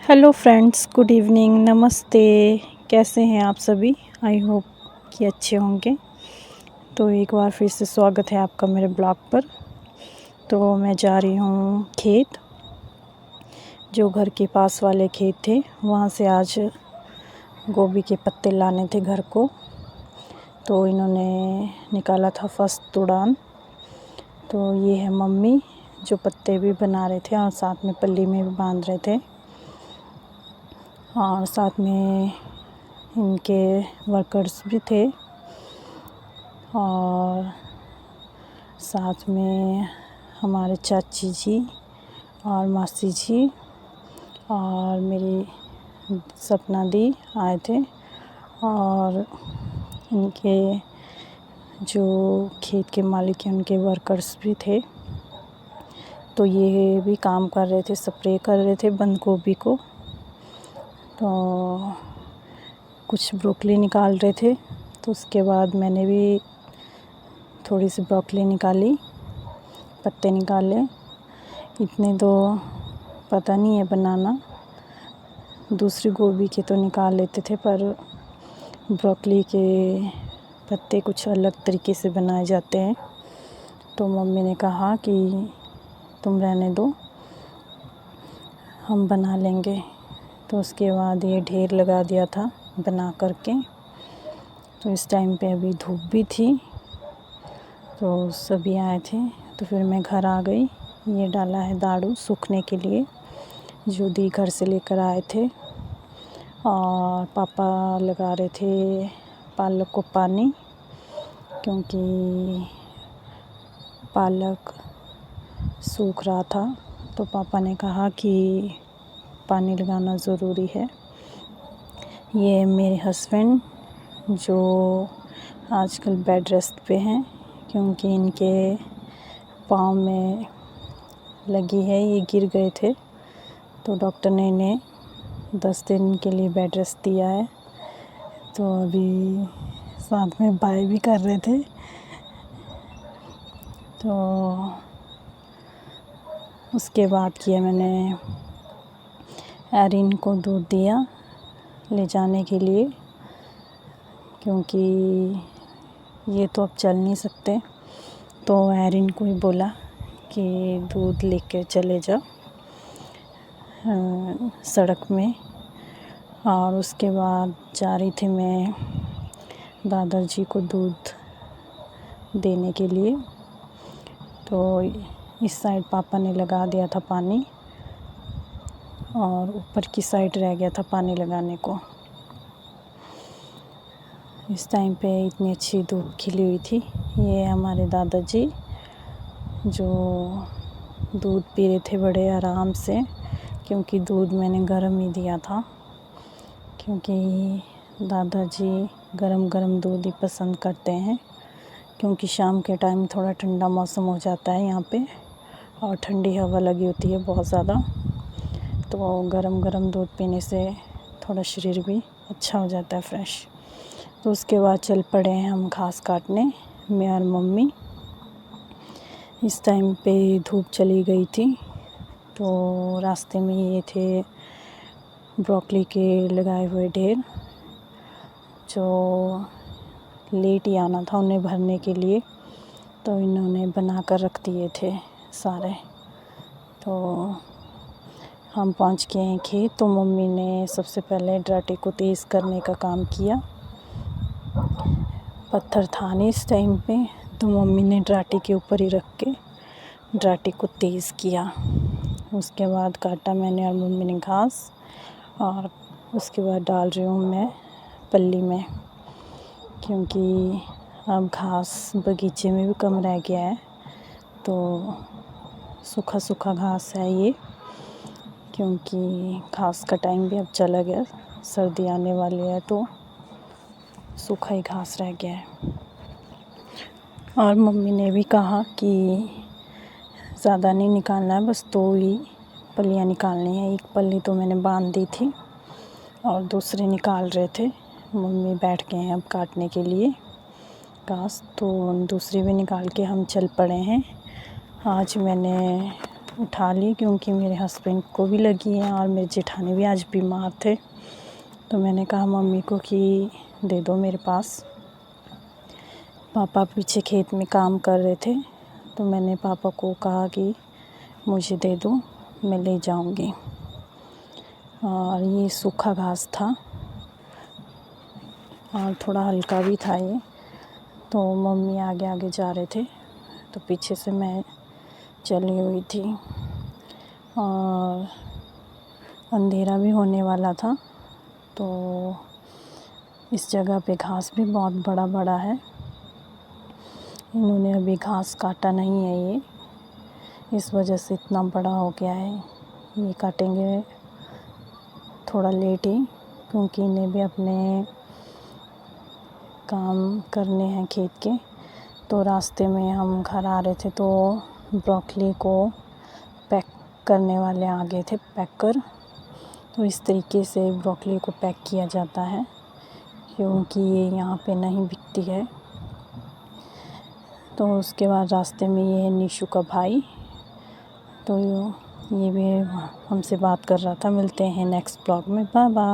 Hello friends, good evening, नमस्ते। कैसे हैं आप सभी? आई होप कि अच्छे होंगे। तो एक बार फिर से स्वागत है आपका मेरे ब्लॉग पर। तो मैं जा रही हूँ खेत, जो घर के पास वाले खेत थे, वहाँ से आज गोभी के पत्ते लाने थे घर को। तो इन्होंने निकाला था फर्स्ट उड़ान। तो ये है मम्मी, जो पत्ते भी बना रहे थे और साथ में पल्ली में भी बांध रहे थे, और साथ में इनके वर्कर्स भी थे, और साथ में हमारे चाची जी और मासी जी और मेरी सपना दी आए थे, और इनके जो खेत के मालिक हैं उनके वर्कर्स भी थे। तो ये भी काम कर रहे थे, स्प्रे कर रहे थे बंद गोभी को। तो कुछ ब्रोकली निकाल रहे थे। तो उसके बाद मैंने भी थोड़ी सी ब्रोकली निकाली, पत्ते निकाले। इतने तो पता नहीं है बनाना, दूसरी गोभी के तो निकाल लेते थे, पर ब्रोकली के पत्ते कुछ अलग तरीके से बनाए जाते हैं। तो मम्मी ने कहा कि तुम रहने दो, हम बना लेंगे। तो उसके बाद ये ढेर लगा दिया था बना करके। तो इस टाइम पे अभी धूप भी थी, तो सभी आए थे। तो फिर मैं घर आ गई। ये डाला है दाड़ू सूखने के लिए, जो दी घर से लेकर आए थे। और पापा लगा रहे थे पालक को पानी, क्योंकि पालक सूख रहा था। तो पापा ने कहा कि पानी लगाना ज़रूरी है। ये मेरे हस्बैंड, जो आजकल बेड रेस्ट पे हैं, क्योंकि इनके पाँव में लगी है, ये गिर गए थे। तो डॉक्टर ने इन्हें 10 दिन के लिए बेड रेस्ट दिया है। तो अभी साथ में बाय भी कर रहे थे। तो उसके बाद किया मैंने एरिन को दूध दिया ले जाने के लिए, क्योंकि ये तो अब चल नहीं सकते। तो एरिन को ही बोला कि दूध लेके चले जा सड़क में। और उसके बाद जा रही थी मैं दादाजी को दूध देने के लिए। तो इस साइड पापा ने लगा दिया था पानी, और ऊपर की साइड रह गया था पानी लगाने को। इस टाइम पे इतनी अच्छी धूप खिली हुई थी। ये हमारे दादाजी, जो दूध पी रहे थे बड़े आराम से, क्योंकि दूध मैंने गर्म ही दिया था, क्योंकि दादाजी गरम गरम दूध ही पसंद करते हैं। क्योंकि शाम के टाइम थोड़ा ठंडा मौसम हो जाता है यहाँ पे, और ठंडी हवा लगी होती है बहुत ज़्यादा। तो गरम गरम दूध पीने से थोड़ा शरीर भी अच्छा हो जाता है, फ्रेश। तो उसके बाद चल पड़े हैं हम घास काटने, मैं और मम्मी। इस टाइम पे धूप चली गई थी। तो रास्ते में ये थे ब्रोकली के लगाए हुए ढेर, जो लेट ही आना था उन्हें भरने के लिए। तो इन्होंने बना कर रख दिए थे सारे। तो हम पहुंच गए हैं खेत। तो मम्मी ने सबसे पहले डराटे को तेज़ करने का काम किया। पत्थर था नहीं इस टाइम पे, तो मम्मी ने डराटे के ऊपर ही रख के डराटे को तेज़ किया। उसके बाद काटा मैंने और मम्मी ने घास, और उसके बाद डाल रही हूँ मैं पल्ली में, क्योंकि अब घास बगीचे में भी कम रह गया है। तो सूखा सूखा घास है ये, क्योंकि घास का टाइम भी अब चला गया, सर्दी आने वाली है, तो सूखा ही घास रह गया है। और मम्मी ने भी कहा कि ज़्यादा नहीं निकालना है, बस 2 ही पल्लियाँ निकालनी है। एक पल्ली तो मैंने बांध दी थी, और दूसरे निकाल रहे थे। मम्मी बैठ गए हैं अब काटने के लिए घास। तो दूसरी भी निकाल के हम चल पड़े हैं। आज मैंने उठा ली क्योंकि मेरे हस्बैंड को भी लगी है और मेरे जेठानी भी आज बीमार थे। तो मैंने कहा मम्मी को कि दे दो मेरे पास। पापा पीछे खेत में काम कर रहे थे, तो मैंने पापा को कहा कि मुझे दे दो, मैं ले जाऊंगी। और ये सूखा घास था और थोड़ा हल्का भी था ये। तो मम्मी आगे आगे जा रहे थे, तो पीछे से मैं चली हुई थी और अंधेरा भी होने वाला था। तो इस जगह पे घास भी बहुत बड़ा बड़ा है। इन्होंने अभी घास काटा नहीं है ये, इस वजह से इतना बड़ा हो गया है। ये काटेंगे थोड़ा लेट ही, क्योंकि इन्हें भी अपने काम करने हैं खेत के। तो रास्ते में हम घर आ रहे थे तो ब्रोकली को पैक करने वाले आ गए थे, पैकर। तो इस तरीके से ब्रोकली को पैक किया जाता है, क्योंकि ये यहाँ पे नहीं बिकती है। तो उसके बाद रास्ते में ये है निशु का भाई, तो ये भी हमसे बात कर रहा था। मिलते हैं नेक्स्ट ब्लॉग में, बाय बाय।